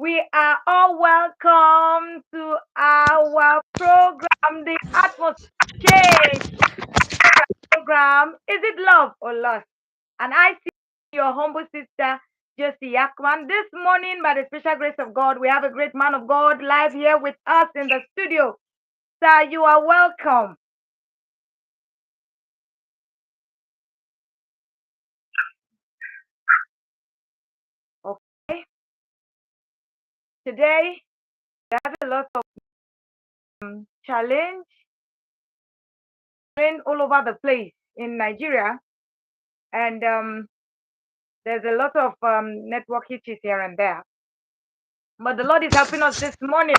We are all welcome to our program, The Atmosphere Change program. Is it love or lust? And I see your humble sister, JossyYakman. This morning, by the special grace of God, we have a great man of God live here with us in the studio. Sir, you are welcome. Okay. Today, we have a lot of challenge all over the place in Nigeria. And there's a lot of network hitches here and there. But the Lord is helping us this morning.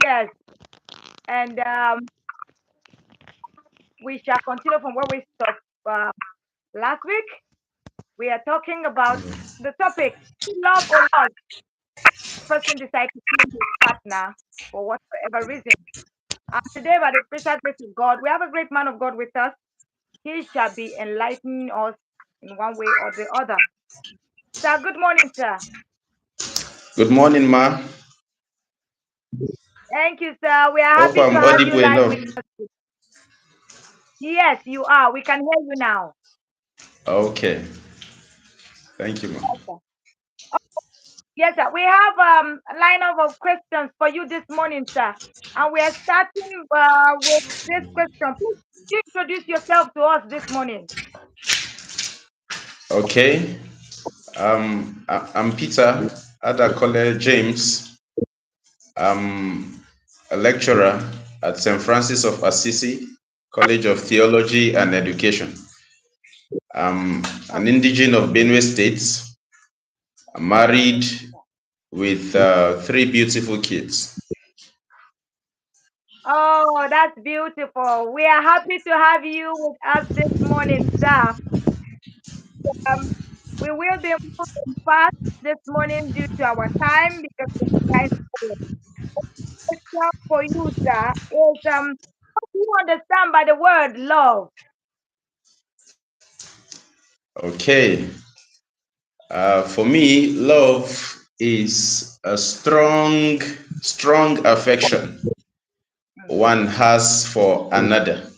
Yes. And we shall continue from where we stopped last week. We are talking about the topic love or love. Person decides to kill his partner for whatever reason. Today, by the special grace of God, we have a great man of God with us. He shall be enlightening us in one way or the other. Sir, good morning, sir. Good morning, ma. Thank you, sir. We are Hope happy to I'm have you audible live enough. with us. Yes, you are. We can hear you now. Okay. Thank you, ma. Okay. Yes, sir. We have a lineup of questions for you this morning, sir. And we are starting with this question. Please introduce yourself to us this morning. Okay. I'm Peter James. I'm a lecturer at St. Francis of Assisi College of Theology and Education. I'm an indigene of Benue State. I'm married with 3 beautiful kids. Oh, that's beautiful. We are happy to have you with us this morning, sir. Um, we will be moving fast this morning due to our time because we are behind schedule. Question for you, sir, is what do you understand by the word love? Okay. For me, love is a strong affection one has for another.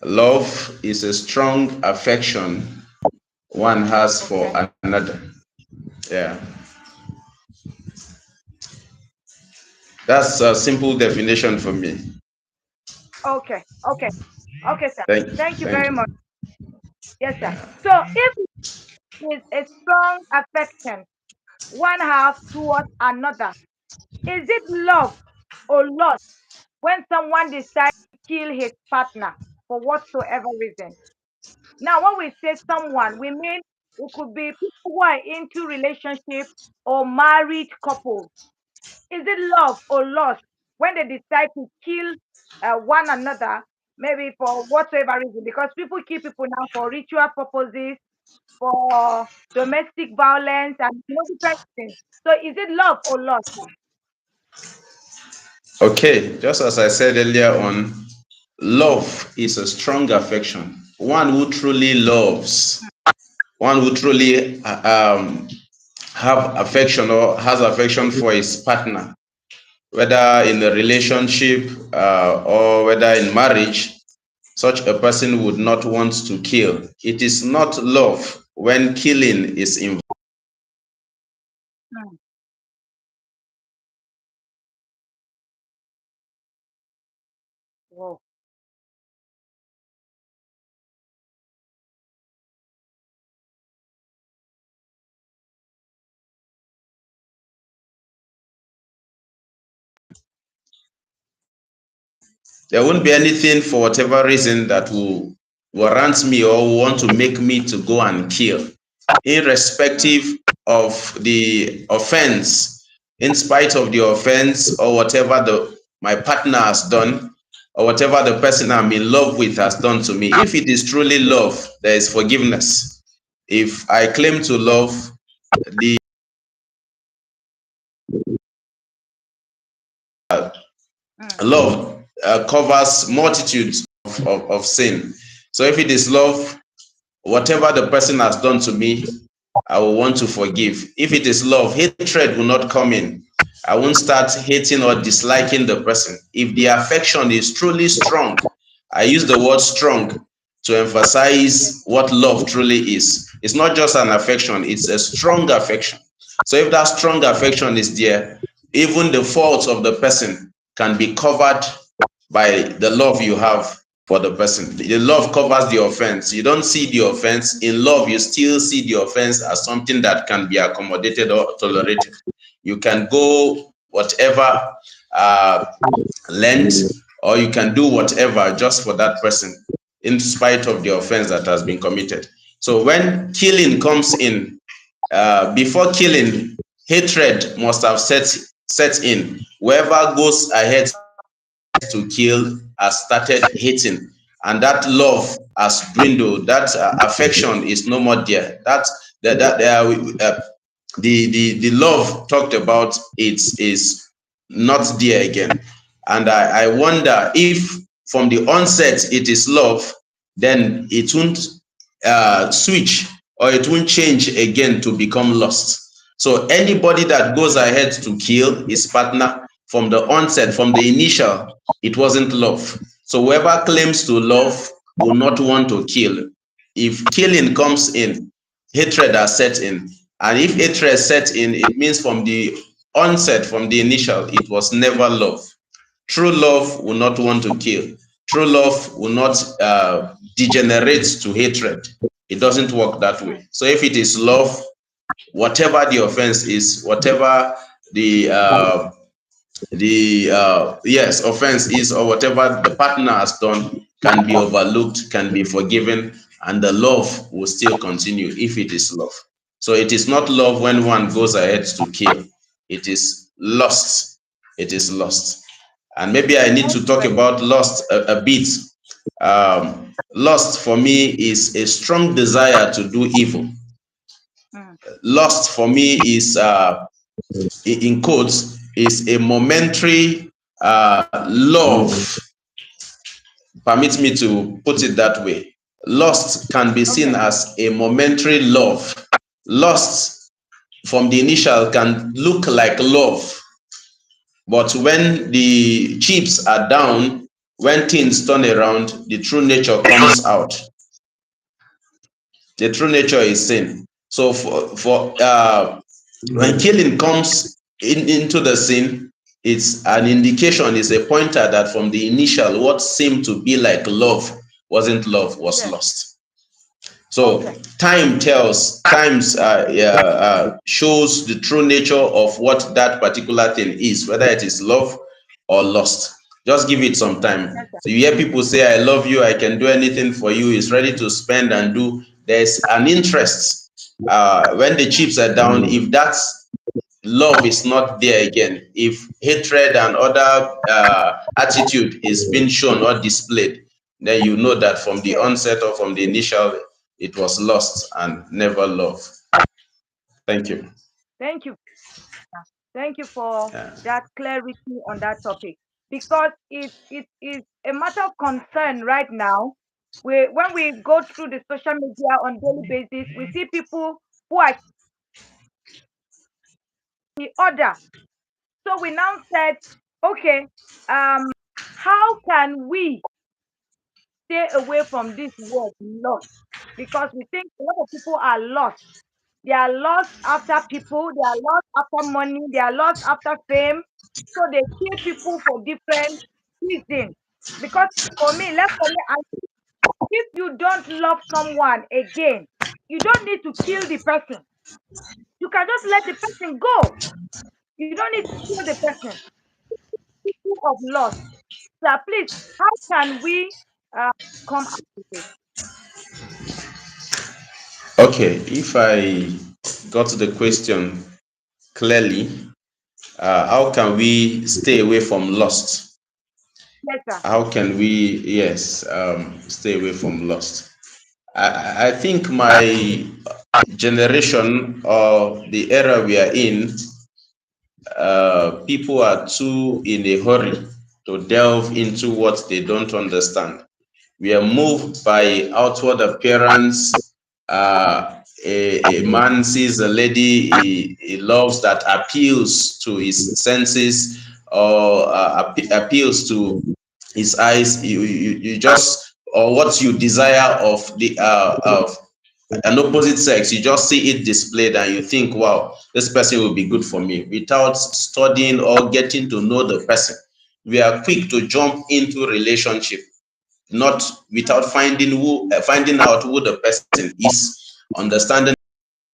Love is a strong affection one has for another. Yeah. That's a simple definition for me. Okay, okay, okay, sir. Thank you Thank very you. much. Yes, sir. So if it is a strong affection one has towards another, is it love or lust when someone decides to kill his partner for whatsoever reason? Now, when we say someone, we mean it could be people who are into relationship or married couples. Is it love or lust when they decide to kill one another, maybe for whatsoever reason? Because people kill people now for ritual purposes, for domestic violence, and different things. So, is it love or lust? Okay, just as I said earlier on, love is a strong affection. One who truly loves, one who truly have affection or has affection for his partner, whether in a relationship or whether in marriage, such a person would not want to kill. It is not love when killing is involved. Hmm. Whoa. There won't be anything for whatever reason that will warrant me or want to make me to go and kill, irrespective of the offense, in spite of the offense or whatever my partner has done or whatever the person I'm in love with has done to me. If it is truly love, there is forgiveness. If I claim to love, the love covers multitudes of sin. So if it is love, whatever the person has done to me, I will want to forgive. If it is love, hatred will not come in. I won't start hating or disliking the person. If the affection is truly strong, I use the word strong to Yes. emphasize what love truly is. It's not just an affection, it's a strong affection. So if that strong affection is there, even the faults of the person can be covered by the love you have for the person. The love covers the offense. You don't see the offense. In love, you still see the offense as something that can be accommodated or tolerated. You can go whatever length, or you can do whatever just for that person, in spite of the offense that has been committed. So when killing comes in, before killing, hatred must have set in. Whoever goes ahead to kill has started hating, and that love has dwindled. That affection is no more there. The love talked about it is not there again. And I wonder if from the onset it is love, then it won't switch, or it won't change again to become lust. So anybody that goes ahead to kill his partner, from the onset, from the initial, it wasn't love. So whoever claims to love will not want to kill. If killing comes in, hatred has set in. And if hatred set in, it means from the onset, from the initial, it was never love. True love will not want to kill. True love will not degenerate to hatred. It doesn't work that way. So if it is love, whatever the offense is, whatever the yes, offense is, or whatever the partner has done, can be overlooked, can be forgiven, and the love will still continue if it is love. So it is not love when one goes ahead to kill. It is lust. It is lust. And maybe I need Thank to you talk very about lust a bit. Lust for me is a strong desire to do evil. much. Lust for me is, in quotes, is a momentary love. Permit me to put it that way. Lust can be Okay. seen as a momentary love. Lust from the initial can look like love, but when the chips are down, when things turn around, the true nature comes out. The true nature is sin. So when killing comes into the scene, it's an indication, it's a pointer that from the initial, what seemed to be like love wasn't love, was Yes. lost. So Okay. time shows the true nature of what that particular thing is, whether it is love or lust. Just give it some time. Yes, sir. So you hear people say, I love you, I can do anything for you, is ready to spend and do. There's an interest. When the chips are down, if that's love is not there again, if hatred and other attitude is being shown or displayed, then you know that from the Yes. onset or from the initial, it was lost and never love. Thank you. Thank you. Thank you for Yeah. that clarity on that topic, because it is a matter of concern right now. When we go through the social media on daily basis, we see people who are the other. So we now said, okay, how can we stay away from this word lost? Because we think a lot of people are lost. They are lost after people, they are lost after money, they are lost after fame. So they kill people for different reasons. Because for me, if you don't love someone again, you don't need to kill the person. You can just let the person go. You don't need to kill the person. People of loss. So please, how can we uh, come out with it? Okay, if I got the question clearly, how can we stay away from lust? Yes, sir. How can we, yes, stay away from lust? I think my generation or the era we are in, people are too in a hurry to delve into what they don't understand. We are moved by outward appearance, a man sees a lady he loves that appeals to his senses or appeals to his eyes, you just, or what you desire of an opposite sex, you just see it displayed and you think, wow, this person will be good for me, without studying or getting to know the person. We are quick to jump into relationship, not without finding out who the person is, understanding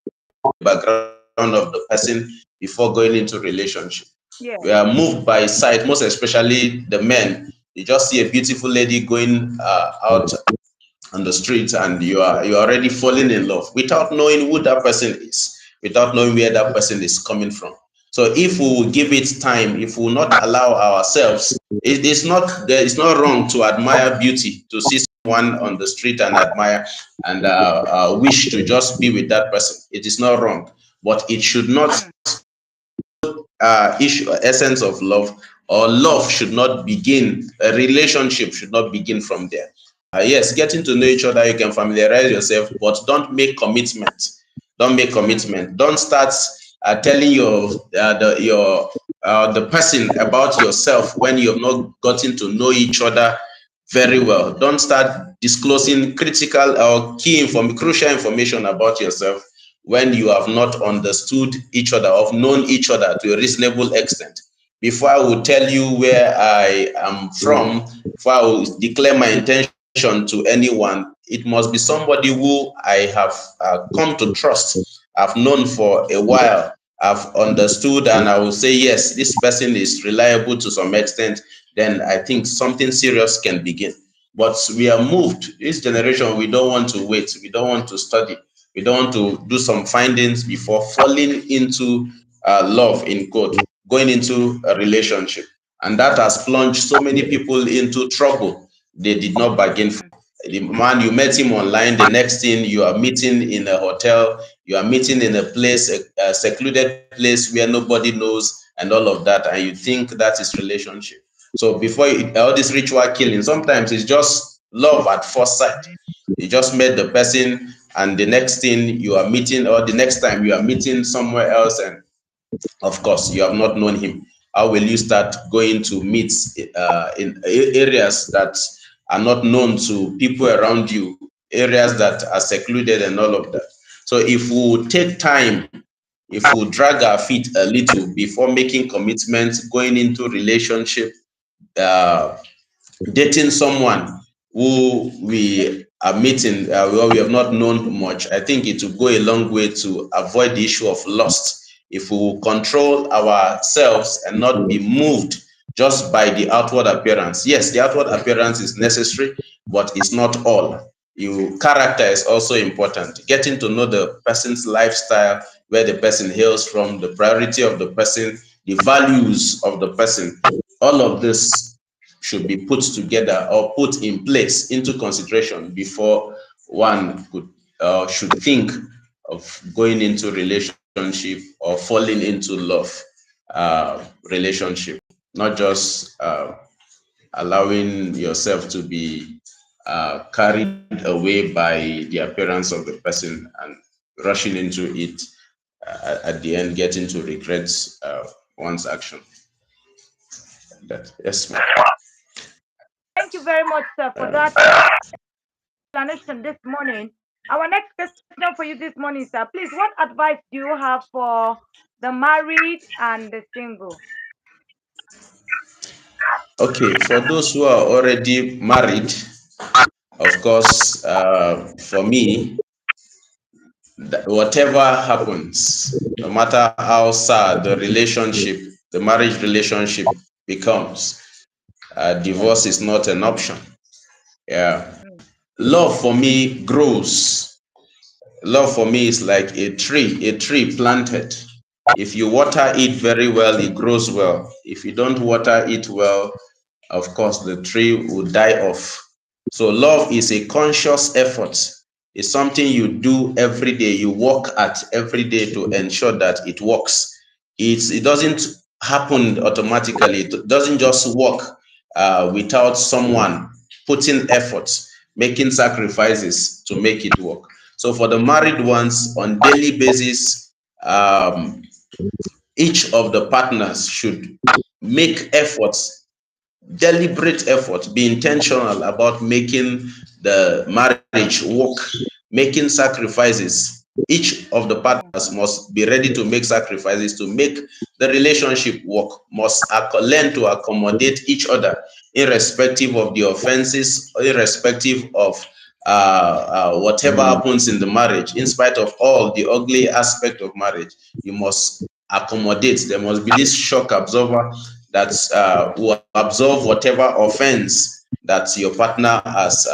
the background of the person before going into relationship. Yeah. We are moved by sight, most especially the men. You just see a beautiful lady going out on the street and you're already falling in love without knowing who that person is, without knowing where that person is coming from. So if we will give it time, if we will not allow ourselves, it's not wrong to admire beauty, to see someone on the street and admire and wish to just be with that person. It is not wrong, but it should not Mm. issue essence of love, or love should not begin, a relationship should not begin from there. Yes, getting to know each other, you can familiarize yourself, but don't make commitment. Don't make Mm. commitment. Don't start telling the person about yourself when you have not gotten to know each other very well. Don't start disclosing critical or crucial information about yourself when you have not understood each other or known each other to a reasonable extent. Before I will tell you where I am from, before I will declare my intention to anyone, it must be somebody who I have come to trust, I've known for a while, I've understood, and I will say, yes, this person is reliable to some extent. Then I think something serious can begin. But we are moved. This generation, we don't want to wait. We don't want to study. We don't want to do some findings before falling into love, in quote, going into a relationship. And that has plunged so many people into trouble they did not bargain for. The man, you met him online, the next thing you are meeting in a hotel, you are meeting in a place, a secluded place where nobody knows, and all of that, and you think that is relationship. So before all this ritual killing, sometimes it's just love at first sight. You just met the person, and the next thing you are meeting, or the next time you are meeting somewhere else, and of course you have not known him. How will you start going to meet in areas that are not known to people around you, areas that are secluded and all of that? So if we take time, if we drag our feet a little before making commitments, going into relationship, uh, dating someone who we are meeting, well, we have not known much, I think it will go a long way to avoid the issue of lust. If we will control ourselves and not be moved just by the outward appearance. Yes, the outward appearance is necessary, but it's not all. You character is also important. Getting to know the person's lifestyle, where the person hails from, the priority of the person, the values of the person. All of this should be put together or put in place into consideration before one could should think of going into relationship or falling into love relationship, not just allowing yourself to be carried away by the appearance of the person and rushing into it, at the end getting to regret one's action. That, yes, ma'am. Thank you very much, sir, for that explanation this morning. Our next question for you this morning, sir. Please, what advice do you have for the married and the single? Okay, for those who are already married, of course, for me, whatever happens, no matter how sad the relationship, the marriage relationship becomes, divorce is not an option. Yeah. Mm. Love for me grows. Love for me is like a tree planted. If you water it very well, it grows well. If you don't water it well, of course, the tree will die off. So, love is a conscious effort. It's something you do every day. You work at every day to ensure that it works. It doesn't happen automatically. It doesn't just work without someone putting efforts, making sacrifices to make it work. So for the married ones, on daily basis, each of the partners should make efforts, deliberate effort, be intentional about making the marriage work, making sacrifices. Each of the partners must be ready to make sacrifices to make the relationship work, must learn to accommodate each other, irrespective of the offenses, irrespective of whatever happens in the marriage, in spite of all the ugly aspect of marriage. You must accommodate. There must be this shock absorber that will absorb whatever offense that your partner has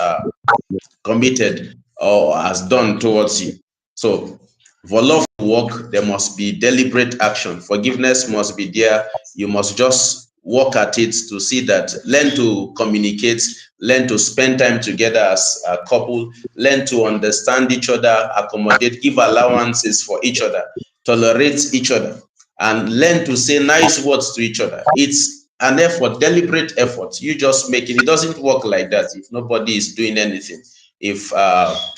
committed or has done towards you. So for love to work, there must be deliberate action. Forgiveness must be there. You must just work at it to see that, learn to communicate, learn to spend time together as a couple, learn to understand each other, accommodate, give allowances for each other, tolerate each other, and learn to say nice words to each other. It's an effort, deliberate effort. You just make it. It doesn't work like that if nobody is doing anything. If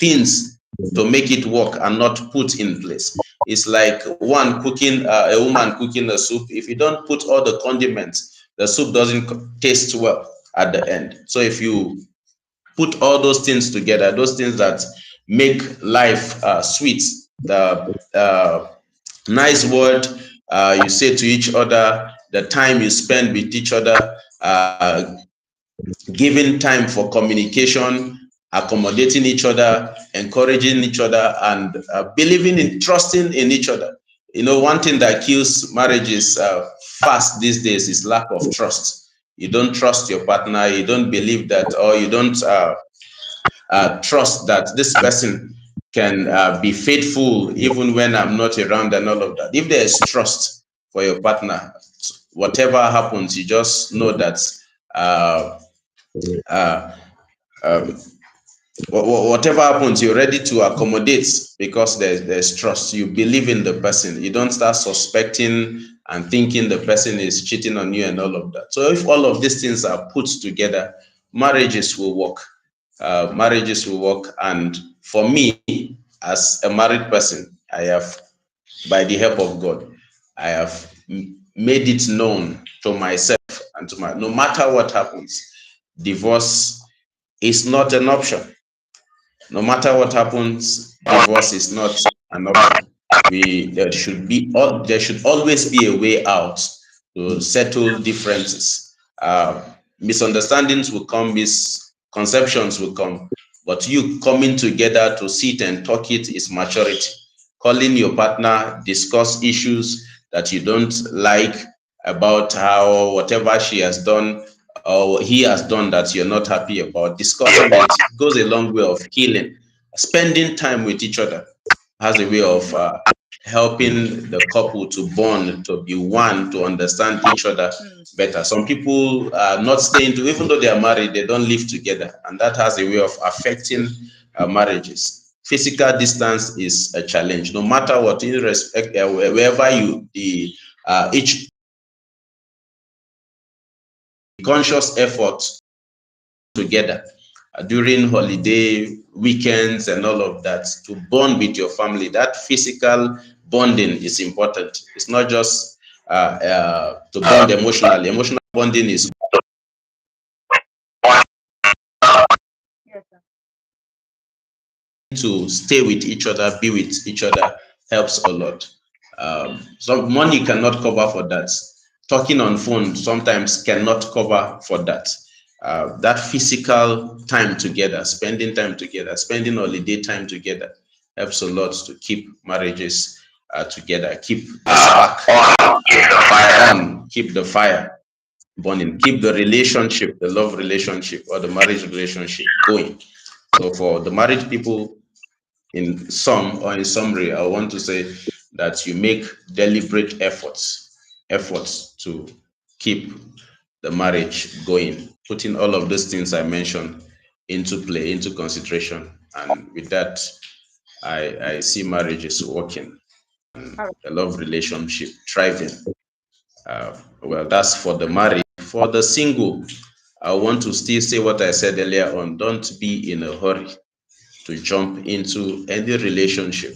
things to make it work are not put in place. It's like one cooking, a woman cooking a soup. If you don't put all the condiments, the soup doesn't taste well at the end. So if you put all those things together, those things that make life sweet, the nice word you say to each other, the time you spend with each other, giving time for communication, accommodating each other, encouraging each other, and believing in, trusting in each other. You know, one thing that kills marriages fast these days is lack of trust. You don't trust your partner, you don't believe that, or you don't trust that this person can be faithful even when I'm not around and all of that. If there is trust for your partner, whatever happens, you just know that uh, uh, um, whatever happens, you're ready to accommodate because there's trust. You believe in the person. You don't start suspecting and thinking the person is cheating on you and all of that. So if all of these things are put together, marriages will work. Marriages will work. And for me, as a married person, I have, by the help of God, I have made it known to myself and to my, no matter what happens, divorce is not an option. No matter what happens, divorce is not an option. There should always be a way out to settle differences. Misunderstandings will come, misconceptions will come, but you coming together to sit and talk it is maturity. Calling your partner, discuss issues that you don't like about how whatever she has done or he has done that you're not happy about, discussing it goes a long way of healing. Spending time with each other has a way of helping the couple to bond, to be one, to understand each other better. Some people are not staying to, even though they are married, they don't live together, and that has a way of affecting marriages. Physical distance is a challenge, no matter what, in respect, wherever you, the each conscious effort together during holiday weekends and all of that to bond with your family. That physical bonding is important. It's not just to bond emotionally. Emotional bonding is Yes, sir. to stay with each other, be with each other, helps a lot. So money cannot cover for that. Talking on phone sometimes cannot cover for that. That physical time together, spending holiday time together helps a lot to keep marriages together, keep the spark on, keep the fire burning, keep the relationship, the love relationship or the marriage relationship going. So for the married people, in sum or in summary, I want to say that you make deliberate efforts to keep the marriage going, putting all of those things I mentioned into play, into consideration. And with that, I see marriages working, All right. a love relationship thriving. Well, that's for the married. For the single, I want to still say what I said earlier on. Don't be in a hurry to jump into any relationship.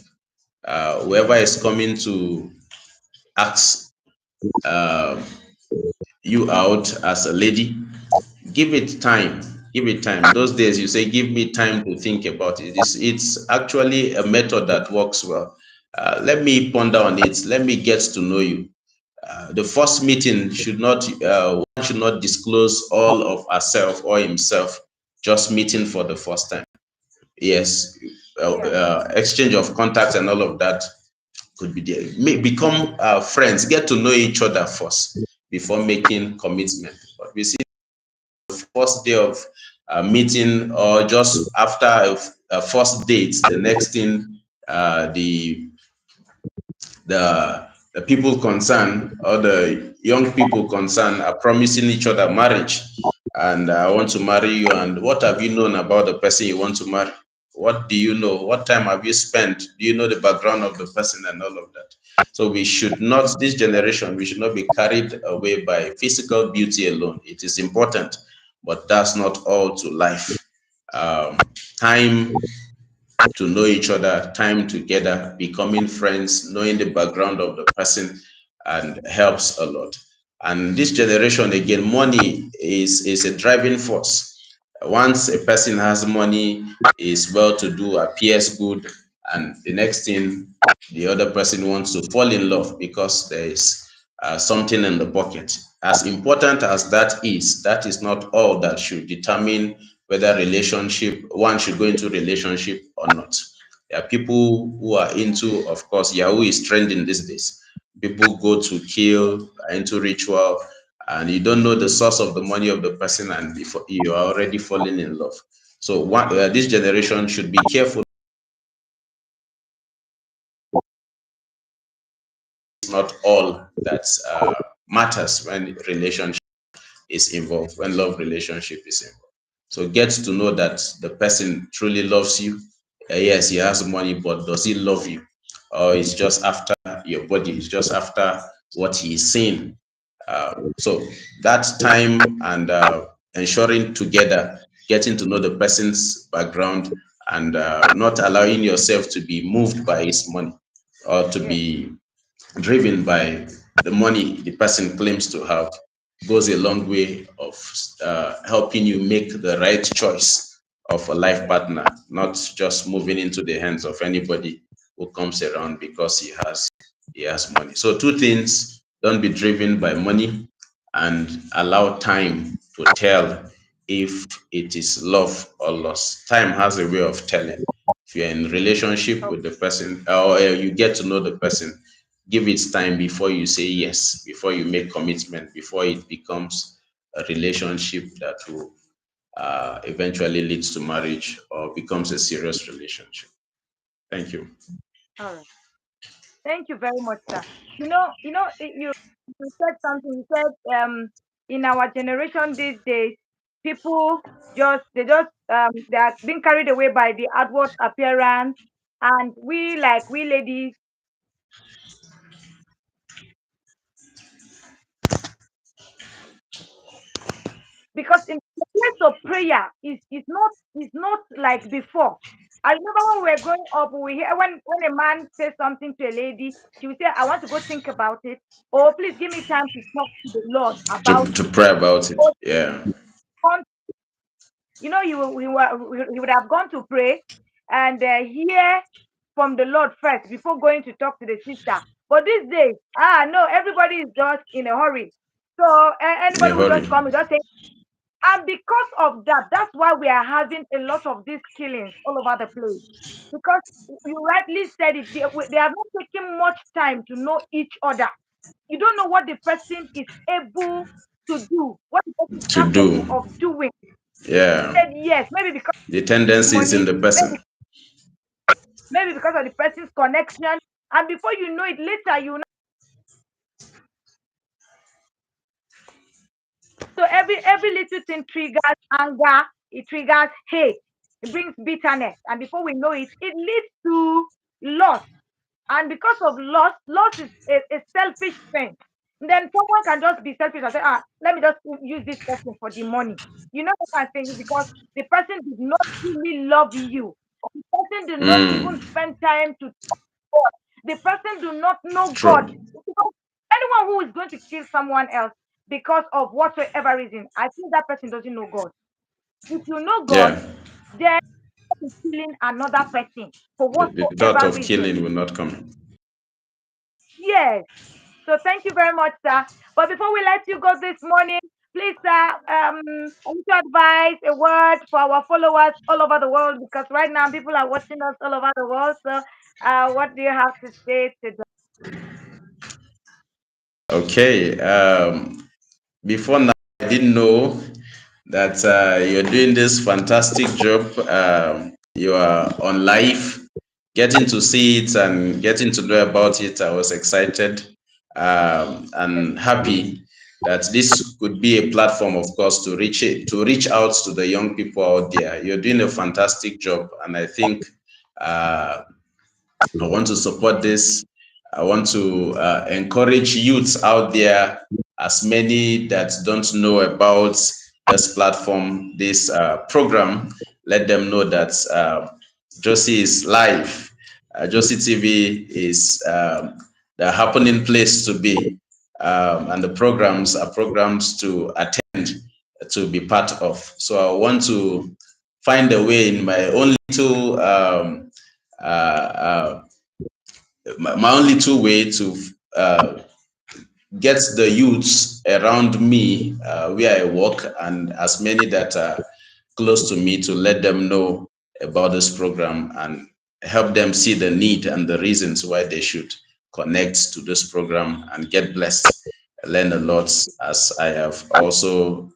Whoever is coming to ask uh, you out as a lady, give it time. Give it time. Those days you say, give me time to think about it. It's actually a method that works well. Let me ponder on it. Let me get to know you. The first meeting should not, one should not disclose all of herself or himself, just meeting for the first time. Yes, Yeah. exchange of contacts and all of that could be there. Become friends, get to know each other first before making commitment. But we see first day of meeting or just after a first date, the next thing the the people concerned or the young people concerned are promising each other marriage, and I want to marry you. And what have you known about the person you want to marry? What do you know? What time have you spent? Do you know the background of the person and all of that? So we should not, this generation, we should not be carried away by physical beauty alone. It is important, but that's not all to life. Time to know each other, time together, becoming friends, knowing the background of the person, and helps a lot. And this generation, again, money is a driving force. Once a person has money, is well to do, appears good, and the next thing, the other person wants to fall in love because there is something in the pocket. As important as that is not all that should determine whether relationship one should go into relationship or not. There are people who are into, of course, Yahoo is trending these days. People go to kill, are into ritual, and you don't know the source of the money of the person, and before you are already falling in love. So this generation should be careful. It's not all that matters when relationship is involved, when love relationship is involved. So get to know that the person truly loves you. Yes, he has money, but does he love you? Or it's just after your body, it's just after what he is saying. So that time and ensuring together, getting to know the person's background, and not allowing yourself to be moved by his money or to Yes. be driven by the money the person claims to have, goes a long way of helping you make the right choice of a life partner, not just moving into the hands of anybody who comes around because he has money. So two things: don't be driven by money, and allow time to tell if it is love or loss. Time has a way of telling. If you're in relationship Oh, with the person, or you get to know the person, give it time before you say yes, before you make commitment, before it becomes a relationship that will eventually leads to marriage or becomes a serious relationship. Thank you. all right. Thank you very much, sir. You said something. You said in our generation these days, people they are being carried away by the outward appearance, and we ladies, because in the place of prayer is not like before. I remember when we were growing up, we hear when a man says something to a lady, she will say, "I want to go think about it," or "Please give me time to talk to the Lord about To it." pray about it. Or Yeah. gone- he would have gone to pray and hear from the Lord first before going to talk to the sister. But these days, no, everybody is just in a hurry. So In a anybody who hurry. just come, will just say, and because of that, that's why we are having a lot of these killings all over the place. Because you rightly said it, they have not taken much time to know each other. You don't know what the person is able to do, what the person is To capable do. of doing. Yeah. Said yes, maybe because The of tendency is in money, the person. maybe because of the person's connection, and before you know it, later you know. So every little thing triggers anger, it triggers hate, it brings bitterness, and before we know it, it leads to loss. And because of loss is a selfish thing. Then someone can just be selfish and say, let me just use this person for the money. You know what I'm saying? Because the person did not really love you. The person do not even Mm, spend time to talk to God. The person do not know God. true. Because anyone who is going to kill someone else because of whatsoever reason, I think that person doesn't know God. If you know God, Yeah. then you're killing another person for The thought whatsoever of reason. killing will not come. Yes. So thank you very much, sir. But before we let you go this morning, please, sir, a little advice, a word for our followers all over the world, because right now people are watching us all over the world. So, what do you have to say to them? Okay. Before now, I didn't know that you're doing this fantastic job. You are on live, getting to see it and getting to know about it. I was excited and happy that this could be a platform, of course, to reach out to the young people out there. You're doing a fantastic job, and I think uh, I want to support this. I want to encourage youths out there, as many that don't know about this platform, this program. Let them know that Jossy is live. Jossy TV is the happening place to be. And the programs are programs to attend, to be part of. So I want to find a way in my own little uh, my only two way to uh, get the youths around me where I work and as many that are close to me to let them know about this program and help them see the need and the reasons why they should connect to this program and get blessed, learn a lot as I have also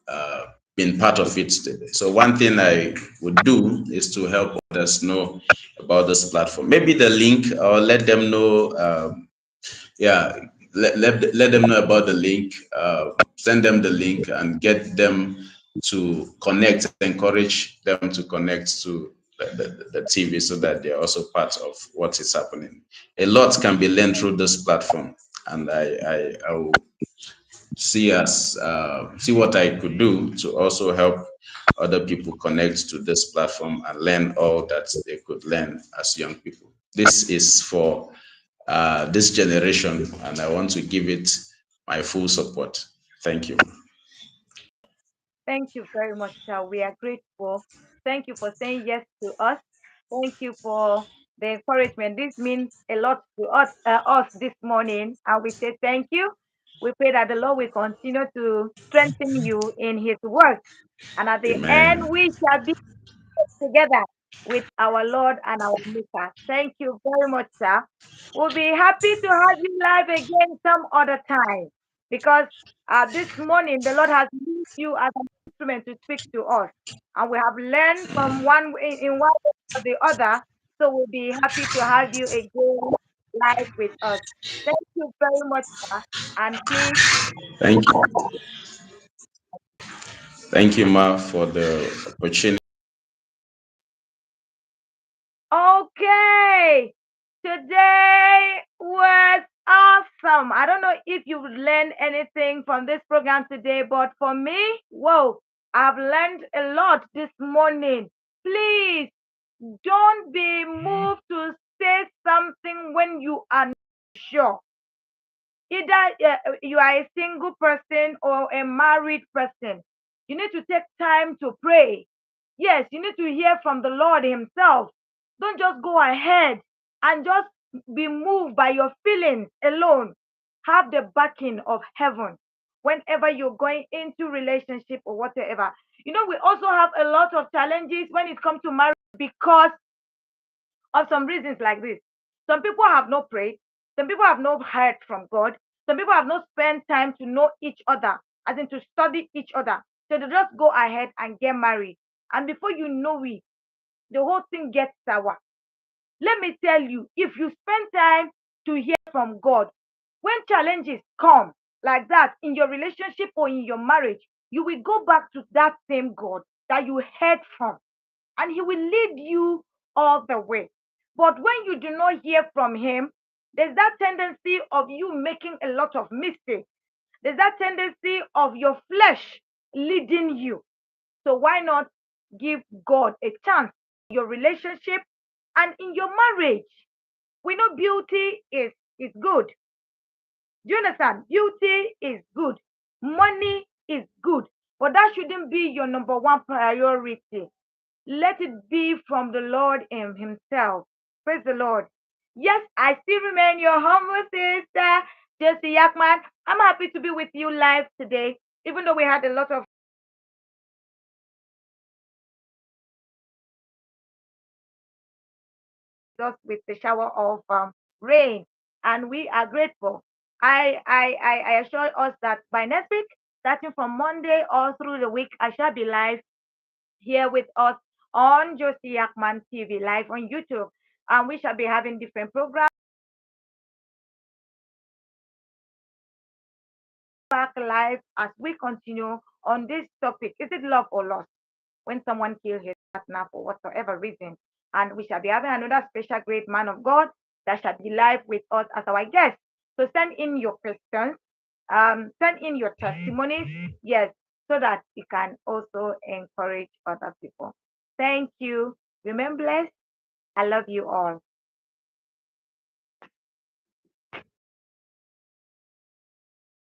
been part of it today. So one thing I would do is to help others know about this platform. Maybe the link or let them know yeah, let them know about the link, send them the link and get them to connect, encourage them to connect to the TV so that they're also part of what is happening. A lot can be learned through this platform, and I will see what I could do to also help other people connect to this platform and learn all that they could learn as young people. This is for this generation, and I want to give it my full support. Thank you. Thank you very much, sir. We are grateful. Thank you for saying yes to us. Thank you for the encouragement. This means a lot to us this morning, and we say thank you. We pray that the Lord will continue to strengthen you in His work, and at the end, Amen. we shall be together with our Lord and our Maker. Thank you very much, sir. We'll be happy to have you live again some other time, because this morning the Lord has used you as an instrument to speak to us, and we have learned from one in one way or the other. So we'll be happy to have you again live with us. Thank you very much, sir. And please, Thank you. Thank you, Ma, for the opportunity. okay. Today was awesome. I don't know if you've learned anything from this program today, but for me, whoa, I've learned a lot this morning. Please don't be moved to say something when you are not sure. Either you are a single person or a married person, you need to take time to pray. Yes, you need to hear from the Lord Himself. Don't just go ahead and just be moved by your feelings alone. Have the backing of heaven whenever you're going into relationship or whatever. We also have a lot of challenges when it comes to marriage because of some reasons like this. Some people have not prayed. Some people have not heard from God. Some people have not spent time to know each other, as in to study each other. So they just go ahead and get married. And before you know it, the whole thing gets sour. Let me tell you, if you spend time to hear from God, when challenges come like that in your relationship or in your marriage, you will go back to that same God that you heard from, and He will lead you all the way. But when you do not hear from Him, there's that tendency of you making a lot of mistakes. There's that tendency of your flesh leading you. So why not give God a chance in your relationship? And in your marriage, we know beauty is good. Do you understand? Beauty is good. Money is good. But that shouldn't be your number one priority. Let it be from the Lord in Himself. Praise the Lord. Yes, I still remain your humble sister, JossyYakman. I'm happy to be with you live today, even though we had a lot of just with the shower of rain, and we are grateful. I assure us that by next week, starting from Monday all through the week, I shall be live here with us on JossyYakman TV, live on YouTube. And we shall be having different programs back live as we continue on this topic. Is it love or loss when someone kills his partner for whatsoever reason? And we shall be having another special great man of God that shall be live with us as our guest. So send in your questions, send in your testimonies, yes, so that you can also encourage other people. Thank you. Remain blessed. I love you all.